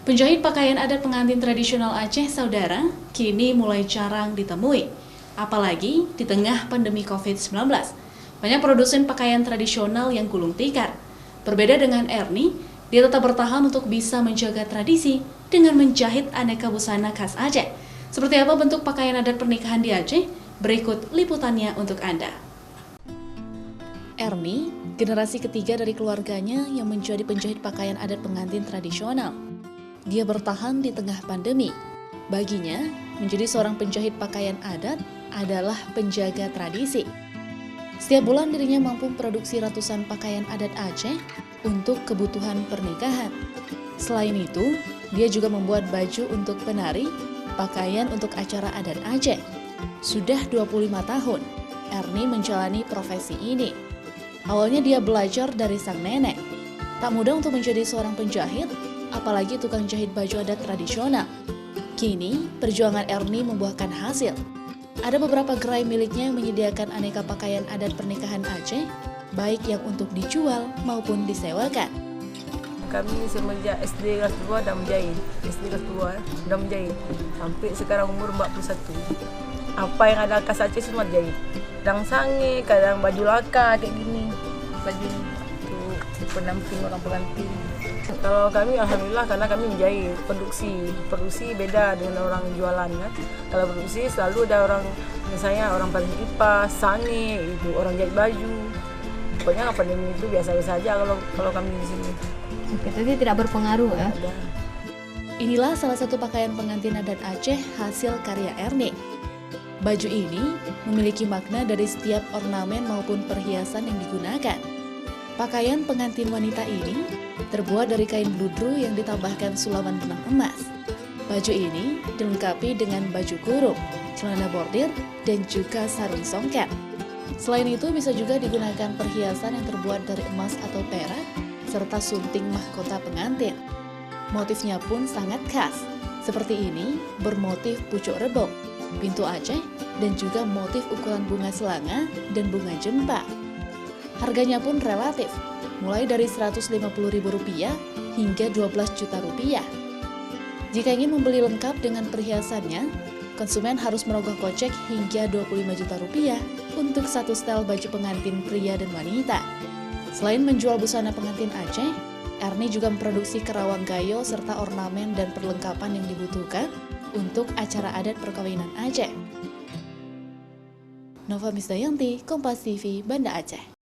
Penjahit pakaian adat pengantin tradisional Aceh, saudara, kini mulai jarang ditemui. Apalagi di tengah pandemi COVID-19. Banyak produsen pakaian tradisional yang gulung tikar. Berbeda dengan Ernie, dia tetap bertahan untuk bisa menjaga tradisi dengan menjahit aneka busana khas Aceh. Seperti apa bentuk pakaian adat pernikahan di Aceh? Berikut liputannya untuk Anda. Ernie, generasi ketiga dari keluarganya yang menjadi penjahit pakaian adat pengantin tradisional. Dia bertahan di tengah pandemi. Baginya, menjadi seorang penjahit pakaian adat adalah penjaga tradisi. Setiap bulan dirinya mampu produksi ratusan pakaian adat Aceh untuk kebutuhan pernikahan. Selain itu, dia juga membuat baju untuk penari, pakaian untuk acara adat Aceh. Sudah 25 tahun, Ernie menjalani profesi ini. Awalnya dia belajar dari sang nenek. Tak mudah untuk menjadi seorang penjahit, apalagi tukang jahit baju adat tradisional. Kini, perjuangan Ernie membuahkan hasil. Ada beberapa gerai miliknya yang menyediakan aneka pakaian adat pernikahan Aceh, baik yang untuk dijual maupun disewakan. Kami semenjak SD kelas 2 dah menjahit. SD kelas 2 dah menjahit. Sampai sekarang umur 41. Apa yang ada khas Aceh semua jahit. Kadang sange, kadang baju laka kayak gini. Baju untuk pendamping orang pengantin. Kalau kami alhamdulillah karena kami menjahit, produksi beda dengan orang jualan kan. Kalau produksi selalu ada orang, misalnya orang paling kipas, sange, itu orang jahit baju. Pokoknya pandemi itu biasa-biasa aja kalau kami di sini. Oke, jadi tidak berpengaruh ya? Ada. Inilah salah satu pakaian pengantin adat Aceh hasil karya Ernie. Baju ini memiliki makna dari setiap ornamen maupun perhiasan yang digunakan. Pakaian pengantin wanita ini terbuat dari kain bludru yang ditambahkan sulaman benang emas. Baju ini dilengkapi dengan baju kurung, celana bordir, dan juga sarung songket. Selain itu bisa juga digunakan perhiasan yang terbuat dari emas atau perak, serta sunting mahkota pengantin. Motifnya pun sangat khas, seperti ini bermotif pucuk rebok, pintu Aceh, dan juga motif ukuran bunga selanga dan bunga jempa. Harganya pun relatif, mulai dari Rp150.000 hingga Rp12 juta. Jika ingin membeli lengkap dengan perhiasannya, konsumen harus merogoh kocek hingga Rp25 juta untuk satu setel baju pengantin pria dan wanita. Selain menjual busana pengantin Aceh, Ernie juga memproduksi kerawang gayo serta ornamen dan perlengkapan yang dibutuhkan untuk acara adat perkawinan Aceh. Nova Misdayanti, Kompas TV, Banda Aceh.